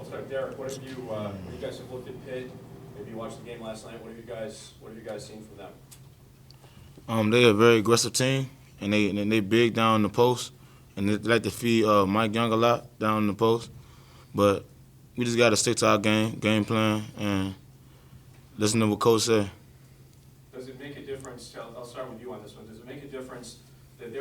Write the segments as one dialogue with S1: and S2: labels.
S1: I'll start with Derrick. What have you guys have looked at Pitt? Maybe you watched the game last night. What have you guys seen from them?
S2: They're a very aggressive team, and they big down in the post, and they like to feed Mike Young a lot down in the post. But we just got to stick to our game plan, and listen to what coach say.
S1: Does it make a difference? I'll start with you on this one. Does it make a difference that they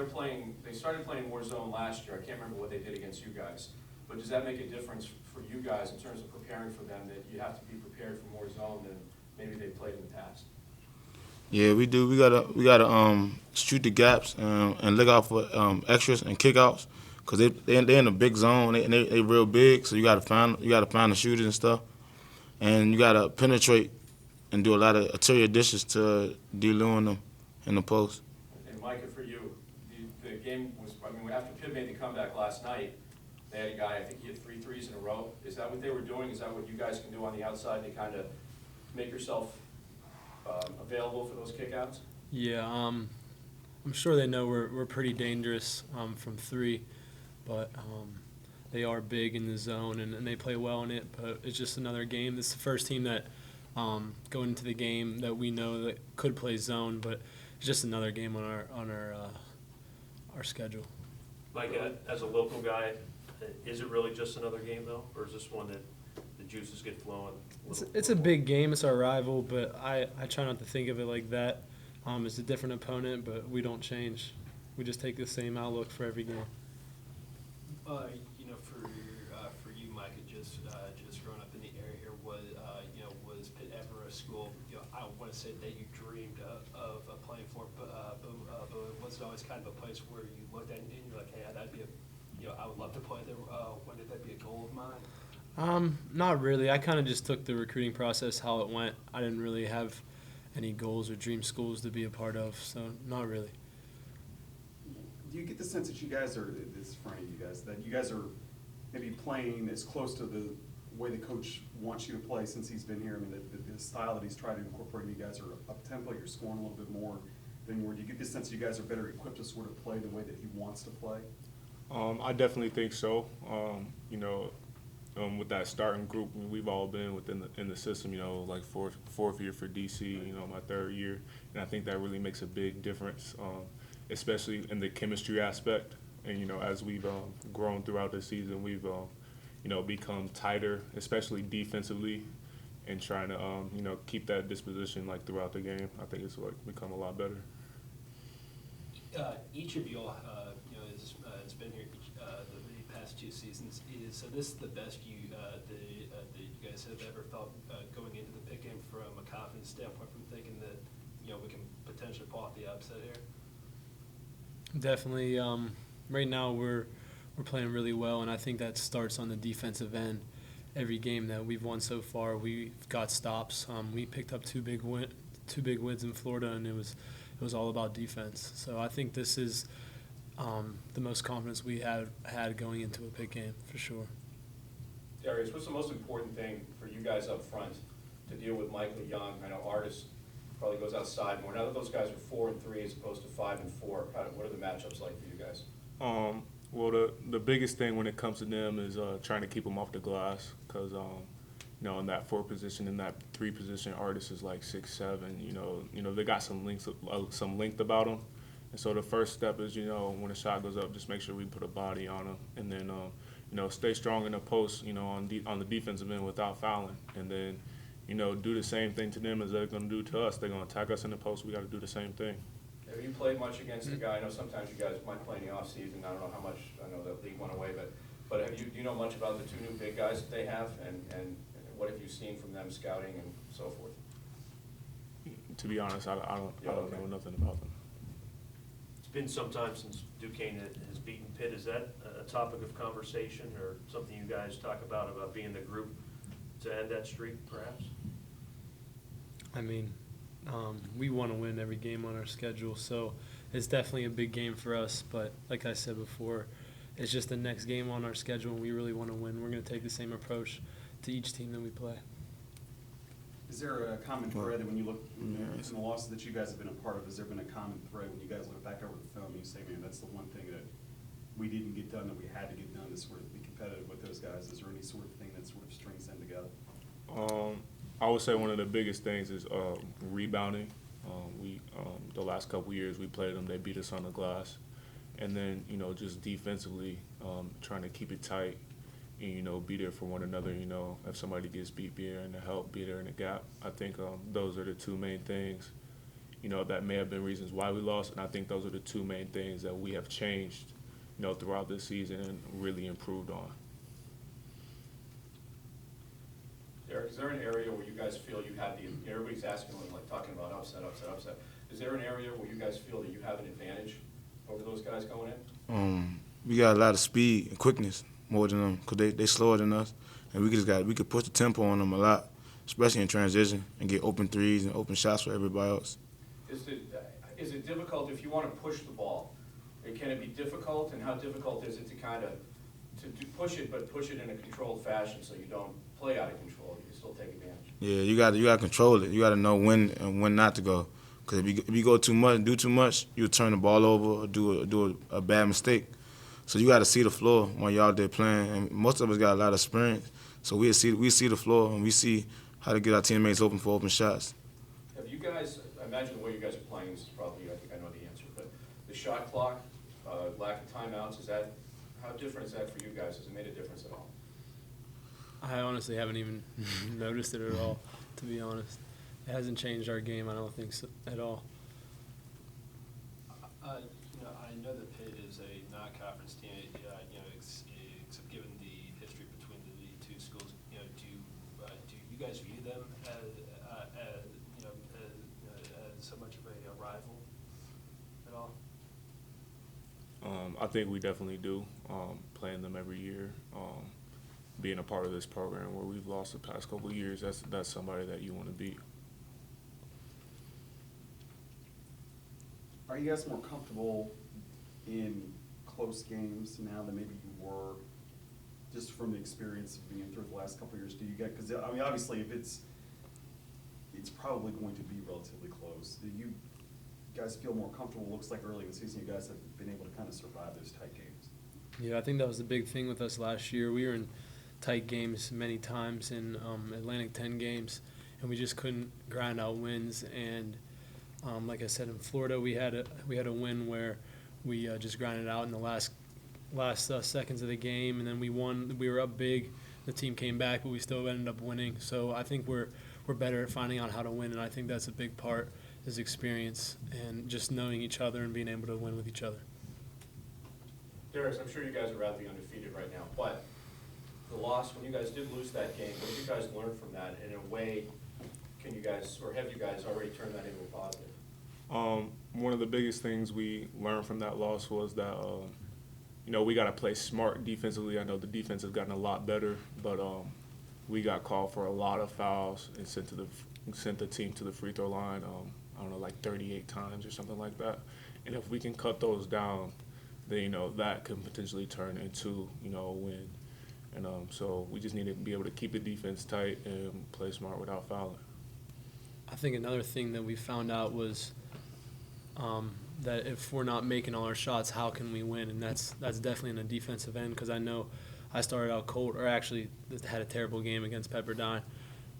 S1: started playing more zone last year? I can't remember what they did against you guys. But does that make a difference for you guys in terms of preparing for them, that you have to be prepared for more zone than maybe they played in the past?
S2: Yeah, we do. We gotta shoot the gaps and look out for extras and kickouts, cause they're in a big zone. They real big, so you gotta find the shooters and stuff, and you gotta penetrate and do a lot of interior dishes to deluring them in the post.
S1: And Micah, for you, the game was. I mean, after Pitt made the comeback last night, they had a guy. I think he had 3 threes in a row. Is that what they were doing? Is that what you guys can do on the outside to kind of make yourself available for those kickouts?
S3: Yeah, I'm sure they know we're pretty dangerous from 3, but they are big in the zone and they play well in it. But it's just another game. This is the first team that going into the game that we know that could play zone, but it's just another game on our schedule.
S4: Micah, as a local guy, is it really just another game though, or is this one that the juices get flowing?
S3: It's a big game. It's our rival, but I try not to think of it like that. It's a different opponent, but we don't change. We just take the same outlook for every game.
S5: For you, Micah, just growing up in the area here, was Pitt ever a school? I don't want to say that you dreamed of playing for, but was it always kind of a place where you looked at it and you're like, hey, that'd be I would love to play there. When did that be a goal of mine?
S3: Not really. I kind of just took the recruiting process how it went. I didn't really have any goals or dream schools to be a part of, so not really.
S6: Do you get the sense that you guys are, this is for any of you guys, that you guys are maybe playing as close to the way the coach wants you to play since he's been here? I mean, the style that he's tried to incorporate, you guys are up-tempo, you're scoring a little bit more than you were. Do you get the sense that you guys are better equipped to sort of play the way that he wants to play?
S7: I definitely think so. With that starting group, we've all been in the system, like fourth year for DC, my 3rd year, and I think that really makes a big difference, especially in the chemistry aspect. And as we've grown throughout the season, we've become tighter, especially defensively, and trying to keep that disposition like throughout the game. I think it's become a lot better.
S5: Each of you all, has been here the past 2 seasons. So this is the best that you guys have ever felt going into the Pitt game from a confidence standpoint, from thinking that we can potentially pull off the upset here.
S3: Definitely. Right now we're playing really well, and I think that starts on the defensive end. Every game that we've won so far, we've got stops. We picked up 2 big wins in Florida, and it was all about defense. So I think this is the most confidence we had going into a Pitt game, for sure.
S1: Darius, what's the most important thing for you guys up front to deal with Micah Young? I know Artis probably goes outside more. Now that those guys are 4 and 3 as opposed to 5 and 4, what are the matchups like for you guys?
S7: Well, the biggest thing when it comes to them is trying to keep them off the glass, because in that 4 position, in that 3 position, Artis is like 6'7". They got some length about them. And so the first step is, when a shot goes up, just make sure we put a body on them, and then, stay strong in the post, on the defensive end without fouling, and then, do the same thing to them as they're going to do to us. They're going to attack us in the post. We got to do the same thing.
S1: Have you played much against the guy? I know sometimes you guys might play in the off season. I don't know how much. I know the league went away, but do you know much about the 2 new big guys that they have, and what have you seen from them scouting and so forth?
S7: To be honest, I don't know nothing about them.
S4: It's been some time since Duquesne has beaten Pitt. Is that a topic of conversation or something you guys talk about being the group to end that streak, perhaps?
S3: I mean, we want to win every game on our schedule, so it's definitely a big game for us. But like I said before, it's just the next game on our schedule, and we really want to win. We're going to take the same approach to each team that we play.
S6: Is there a common thread that when you look in the losses that you guys have been a part of, has there been a common thread when you guys look back over the film and you say, man, that's the one thing that we didn't get done that we had to get done to sort of be competitive with those guys? Is there any sort of thing that sort of strings them together?
S7: I would say one of the biggest things is rebounding. The last couple years we played them, they beat us on the glass. And then, just defensively, trying to keep it tight and, be there for one another. If somebody gets beat, be there in the help, be there in the gap. I think those are the two main things, that may have been reasons why we lost. And I think those are the two main things that we have changed, throughout this season and really improved on.
S1: Derrick, is there an area where you guys feel you have everybody's asking, like talking about upset. Is there an area where you guys feel that you have an advantage over those guys going in?
S2: We got a lot of speed and quickness more than them because they slower than us, and we could push the tempo on them a lot, especially in transition, and get open threes and open shots for everybody else.
S1: Is it difficult if you want to push the ball? Can it be difficult, and how difficult is it to kind of to push it, but push it in a controlled fashion so you don't play out of control? You can still take advantage.
S2: Yeah, you got to control it. You got to know when and when not to go. Because if you go too much, do too much, you'll turn the ball over or do a bad mistake. So you got to see the floor when you're out there playing. And most of us got a lot of experience, so we see the floor and we see how to get our teammates open for open shots.
S1: Have you guys? I imagine the way you guys are playing. This is probably, I think I know the answer, but the shot clock, lack of timeouts, how different is that for you guys? Has it made a difference at all?
S3: I honestly haven't even noticed it at all, to be honest. It hasn't changed our game, I don't think so, at all.
S5: I know that Pitt is a non-conference team, except given the history between the two schools. Do you guys view them as so much of a rival at all?
S7: I think we definitely do, playing them every year. Being a part of this program where we've lost the past couple of years, that's somebody that you want to beat.
S6: Are you guys more comfortable in close games now than maybe you were just from the experience of being through the last couple of years? Do you get, because I mean, obviously if it's probably going to be relatively close. Do you guys feel more comfortable? Looks like early in the season you guys have been able to kind of survive those tight games.
S3: Yeah, I think that was the big thing with us last year. We were in tight games many times in Atlantic 10 games, and we just couldn't grind out wins. And like I said, in Florida, we had a win where we just grinded out in the last seconds of the game, and then we won. We were up big. The team came back, but we still ended up winning. So I think we're better at finding out how to win, and I think that's a big part is experience and just knowing each other and being able to win with each other.
S1: Darius, I'm sure you guys are rather undefeated right now, but the loss, when you guys did lose that game, what did you guys learn from that? In a way, can you guys, or have you guys already turned that into a positive?
S7: One of the biggest things we learned from that loss was that, we got to play smart defensively. I know the defense has gotten a lot better, but we got called for a lot of fouls and sent the team to the free throw line, I don't know, like 38 times or something like that. And if we can cut those down, then, that can potentially turn into, a win. And so we just need to be able to keep the defense tight and play smart without fouling.
S3: I think another thing that we found out was that if we're not making all our shots, how can we win? And that's definitely in the defensive end, because I know I started out cold, or actually had a terrible game against Pepperdine.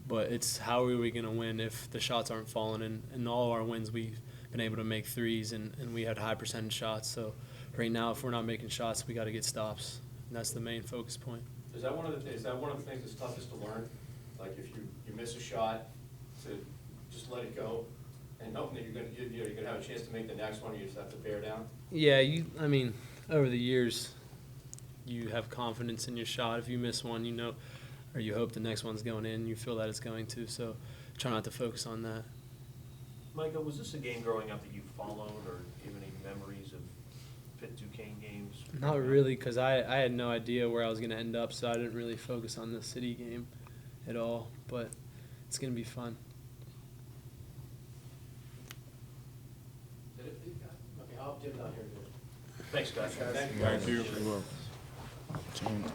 S3: But it's how are we going to win if the shots aren't falling? And in all our wins, we've been able to make threes, and we had high percentage shots. So right now, if we're not making shots, we got to get stops. And that's the main focus point.
S1: Is that one of the things that's toughest to learn? Like if you miss a shot, to just let it go, and hoping that you're gonna have a chance to make the next one, or you just have to bear down?
S3: Yeah, over the years, you have confidence in your shot. If you miss one, or you hope the next one's going in, you feel that it's going to. So try not to focus on that.
S4: Micah, was this a game growing up that you followed, or do you have any memories of Pitt Duquesne games?
S3: Not really, because I had no idea where I was going to end up, so I didn't really focus on the city game at all. But it's going to be fun.
S1: Okay, I'll get it out here.
S4: Thanks, guys.
S1: Thank you.
S7: Thank you.
S2: You're welcome.